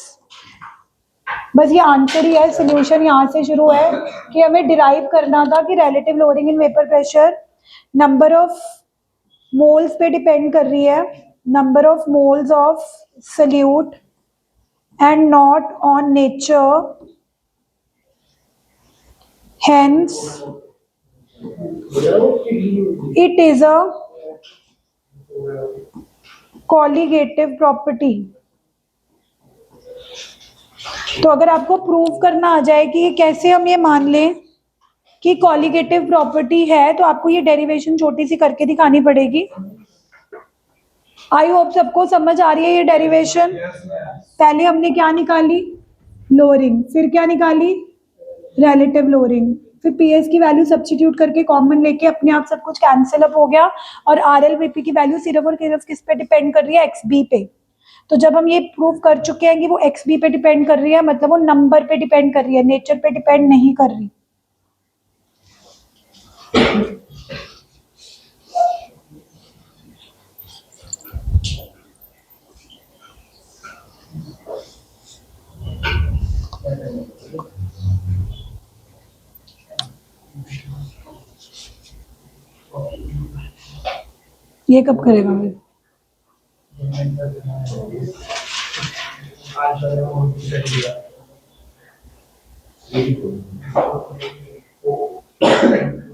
बस ये आंसर ही है, सोल्यूशन यहाँ से शुरू है कि हमें डिराइव करना था कि relative lowering in vapour pressure number of moles पे डिपेंड कर रही है, number of moles of solute and not on nature, hence it is a colligative property. तो अगर आपको प्रूव करना आ जाए कि कैसे हम ये मान लें कि कॉलिगेटिव प्रॉपर्टी है, तो आपको ये डेरिवेशन छोटी सी करके दिखानी पड़ेगी. आई होप सबको समझ आ रही है ये डेरिवेशन. पहले हमने क्या निकाली, लोअरिंग, फिर क्या निकाली, रिलेटिव लोअरिंग, फिर पीएस की वैल्यू सब्स्टिट्यूट करके कॉमन लेके अपने आप सब कुछ कैंसिल अप हो गया, और आरएलवीपी की वैल्यू सिर्फ और सिर्फ किस पे डिपेंड कर रही है, एक्सबी पे. तो जब हम ये प्रूव कर चुके हैं कि वो एक्सबी पे डिपेंड कर रही है, मतलब वो नंबर पे डिपेंड कर रही है, नेचर पे डिपेंड नहीं कर रही. ये कब करेगा मैं?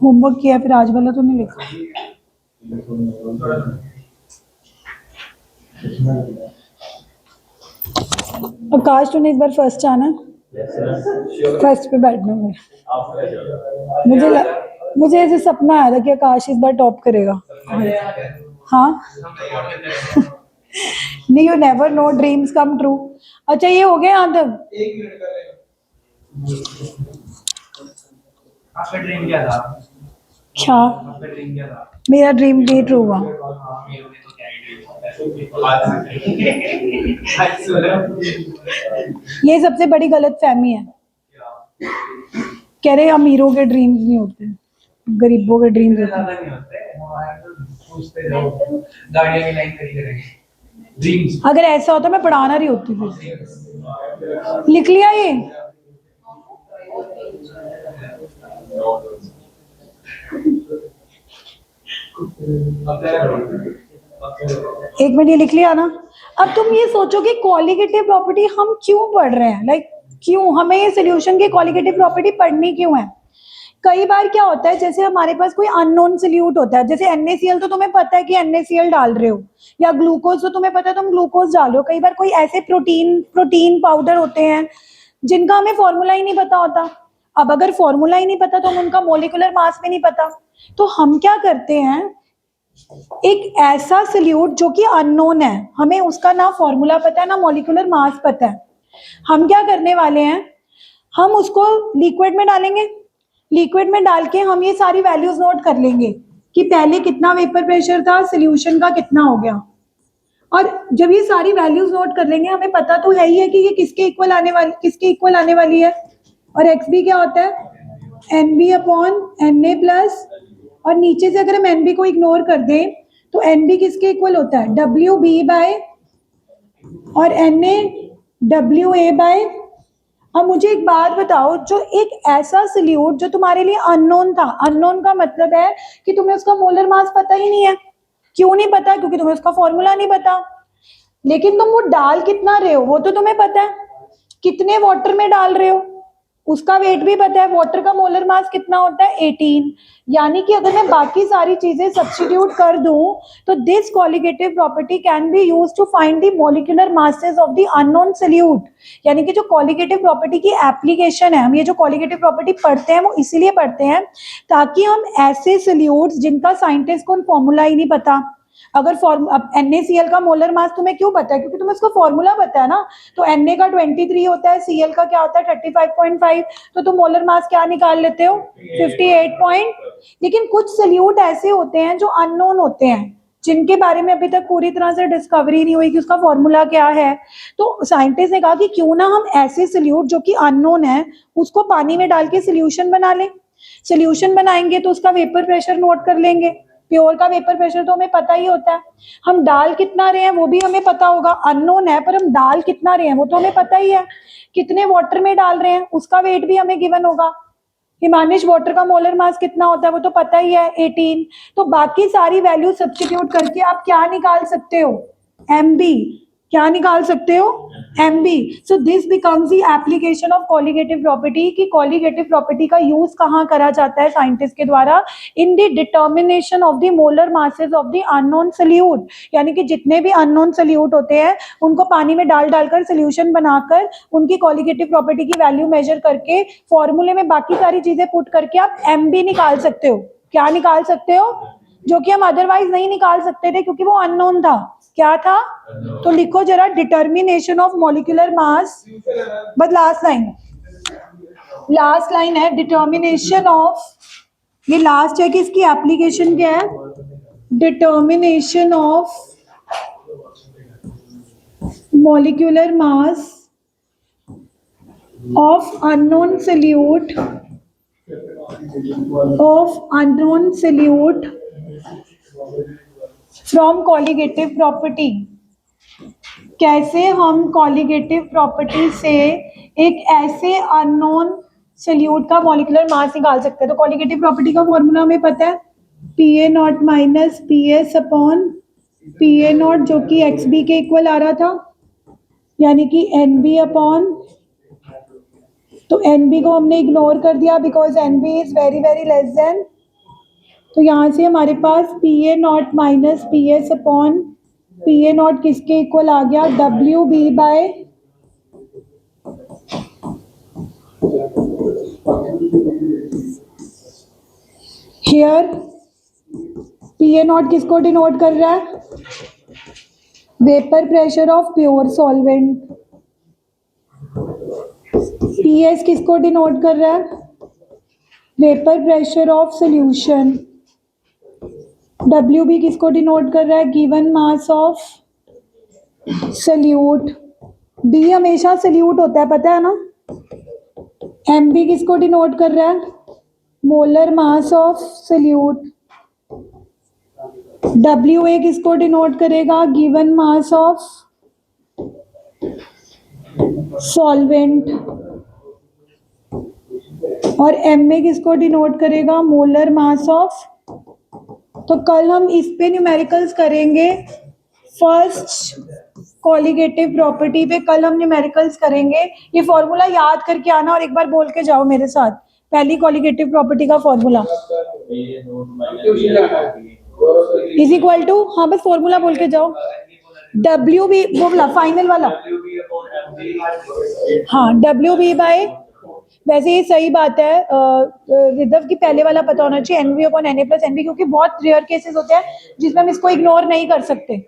होमवर्क किया फिर आज वाला तो नहीं लिखा. आकाश तूने इस बार फर्स्ट आना, फर्स्ट पे बैठना है. मुझे ऐसे सपना आया था कि आकाश इस बार टॉप करेगा. हाँ नहीं, you never know, dreams come true. अच्छा ये हो गया यहाँ तक. एक मिनट कर लेगा. आपका ड्रीम क्या था? क्या आपका ड्रीम क्या था? मेरा ड्रीम भी ट्रू हुआ. ये सबसे बड़ी गलत फहमी है. कह रहे अमीरों के ड्रीम्स नहीं होते, गरीबों के ड्रीम्स होते हैं. गाड़ियां की लाइन खड़ी करेंगे. ड्रीम्स अगर ऐसा होता मैं पढ़ाना रही होती. फिर लिख लिया ये. एक मिनट, ये लिख लिया ना. अब तुम ये सोचो कि कॉलिगेटिव प्रॉपर्टी हम क्यों पढ़ रहे हैं, लाइक क्यों हमें ये सोल्यूशन की कॉलिगेटिव प्रॉपर्टी पढ़नी क्यों है. कई बार क्या होता है, जैसे हमारे पास कोई अननोन सोल्यूट होता है, जैसे NaCl तो तुम्हें पता है कि NaCl डाल रहे हो, या ग्लूकोज तो तुम्हें पता है तुम ग्लूकोज डाल रहे हो. कई बार कोई ऐसे प्रोटीन पाउडर होते हैं जिनका हमें फॉर्मूला ही नहीं पता होता. अब अगर फॉर्मूला ही नहीं पता तो हम उनका मोलिकुलर मास भी नहीं पता. तो हम क्या करते हैं, एक ऐसा सोल्यूट जो कि अननोन है, हमें उसका ना फॉर्मूला पता है ना मॉलिक्यूलर मास पता है, हम क्या करने वाले हैं, हम उसको लिक्विड में डालेंगे. लिक्विड में डाल के हम ये सारी वैल्यूज नोट कर लेंगे कि पहले कितना वेपर प्रेशर था, सोल्यूशन का कितना हो गया. और जब ये सारी वैल्यूज नोट कर लेंगे, हमें पता तो है ही है कि ये किसके इक्वल आने वाली है. और XB क्या होता है, NB अपॉन Na प्लस, और नीचे से अगर हम NB को इग्नोर कर दें तो NB किसके इक्वल होता है, WB बाय, और Na WA बाय. अब मुझे एक बात बताओ, जो एक ऐसा सोल्यूट जो तुम्हारे लिए अननोन था, अननोन का मतलब है कि तुम्हें उसका मोलर मास पता ही नहीं है. क्यों नहीं पता, क्योंकि तुम्हें उसका फॉर्मूला नहीं पता. लेकिन तुम वो डाल कितना रहे हो वो तो तुम्हें पता है, कितने वाटर में डाल रहे हो उसका वेट भी पता है. वाटर का मोलर मास कितना होता है, 18. यानी कि अगर मैं बाकी सारी चीजें सब्स्टिट्यूट कर दूं तो this colligative property can be used to find the molecular masses of the unknown solute. यानी कि जो कॉलिगेटिव प्रॉपर्टी की एप्लीकेशन है, हम ये जो कॉलिगेटिव प्रॉपर्टी पढ़ते हैं वो इसीलिए पढ़ते हैं ताकि हम ऐसे सोल्यूट्स जिनका साइंटिस्ट को फॉर्मूला ही नहीं पता, अगर अब NaCl का मोलर मास तुम्हें क्यों पता है, क्योंकि तुम्हें उसका फॉर्मूला पता है ना. तो Na का 23 होता है, Cl का क्या होता है 35.5, तो तुम मोलर मास क्या निकाल लेते हो 58. लेकिन कुछ सोल्यूट ऐसे होते हैं जो अननोन होते हैं, जिनके बारे में अभी तक पूरी तरह से डिस्कवरी नहीं हुई कि उसका फॉर्मूला क्या है. तो साइंटिस्ट ने कहा कि क्यों ना हम ऐसे सोल्यूट जो कि अननोन है उसको पानी में डाल के सोल्यूशन बना लें. सोल्यूशन बनाएंगे तो उसका वेपर प्रेशर नोट कर लेंगे. प्योर का वेपर प्रेशर तो हमें पता ही होता है. हम डाल कितना रहे हैं वो भी हमें पता होगा, अननोन है पर हम डाल कितना रहे हैं वो तो हमें पता ही है. कितने वाटर में डाल रहे हैं उसका वेट भी हमें गिवन होगा. हिमानिश वाटर का मोलर मास कितना होता है वो तो पता ही है, 18. तो बाकी सारी वैल्यू सब्स्टिट्यूट करके आप क्या निकाल सकते हो, एम बी, क्या निकाल सकते हो? M B. So this becomes the application of colligative property, कि कॉलिगेटिव प्रॉपर्टी का यूज कहाँ करा जाता है साइंटिस्ट के द्वारा? In the determination of the molar masses of the unknown solute. यानी कि जितने भी अननोन सोल्यूट होते हैं उनको पानी में डाल डालकर सोल्यूशन बनाकर उनकी कॉलिगेटिव प्रॉपर्टी की वैल्यू मेजर करके फॉर्मूले में बाकी सारी चीजें पुट करके आप एम बी निकाल सकते हो. क्या निकाल सकते हो? जो कि हम अदरवाइज नहीं निकाल सकते थे क्योंकि वो अननोन था. क्या था? तो लिखो जरा, determination of molecular mass. But last line है डिटर्मिनेशन ऑफ, ये लास्ट है कि इसकी एप्लीकेशन क्या है? Determination of molecular mass of unknown solute from colligative property. कैसे हम कॉलिगेटिव प्रॉपर्टी से एक ऐसे अननोन सोल्यूट का मॉलिक्यूलर मास निकाल सकते हैं? तो कॉलिगेटिव प्रॉपर्टी का फॉर्मूला हमें पता है, P A naught minus P S upon P A naught, जो कि एक्स बी के इक्वल आ रहा था, यानी कि एन बी अपॉन, तो एन बी को हमने इग्नोर कर दिया because N B is very very less than. तो यहाँ से हमारे पास P A naught minus P S upon P A naught किसके इक्वल आ गया? W B by here P A not किसको डिनोट कर रहा है? Vapour pressure of pure solvent. P S किसको डिनोट कर रहा है? Vapour pressure of solution. W B किसको डिनोट कर रहा है? Given mass of solute. B हमेशा सल्यूट होता है, पता है ना. एम बी किसको डिनोट कर रहा है? Molar mass of salute. W A किसको डिनोट करेगा? Given mass of solvent. और एम ए किसको डिनोट करेगा? Molar mass of. तो कल हम इस पे न्यूमेरिकल्स करेंगे. फर्स्ट कॉलिगेटिव प्रॉपर्टी पे कल हम न्यूमेरिकल्स करेंगे. ये फॉर्मूला याद करके आना और एक बार बोल के जाओ मेरे साथ, पहली कॉलिगेटिव प्रॉपर्टी का फॉर्मूला इज इक्वल टू, हाँ बस फॉर्मूला बोल के जाओ. डब्ल्यू बी, वो वाला फाइनल वाला, हाँ डब्ल्यू बी बाय, वैसे ये सही बात है रिदव की पहले वाला पता होना चाहिए, N B upon N A plus N B, क्योंकि बहुत रेयर केसेस होते हैं जिसमें हम इसको इग्नोर नहीं कर सकते,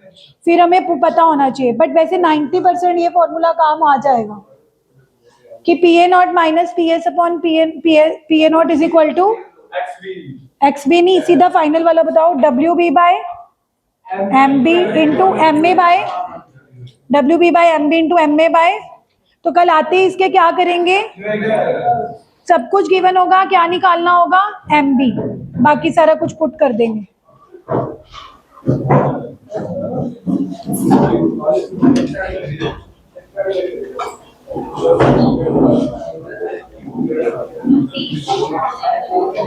फिर हमें पता होना चाहिए. बट वैसे 90% ये फॉर्मूला काम आ जाएगा कि P A naught minus P S upon P A naught is equal to X B. नहीं, सीधा फाइनल वाला बताओ, W B by M B into M A by W B by M B into M A by. तो कल आते ही इसके क्या करेंगे? सब कुछ गिवन होगा, क्या निकालना होगा? M B. बाकी सारा कुछ पुट कर देंगे.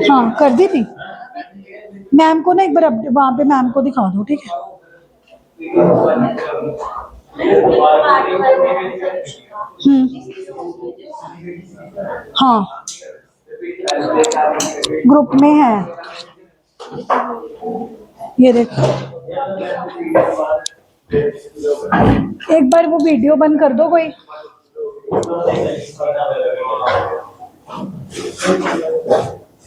हाँ कर दी थी मैम को ना, एक बार वहां पे मैम को दिखा दो, ठीक है? हाँ ग्रुप में है, ये देखो. एक बार वो वीडियो बंद कर दो कोई.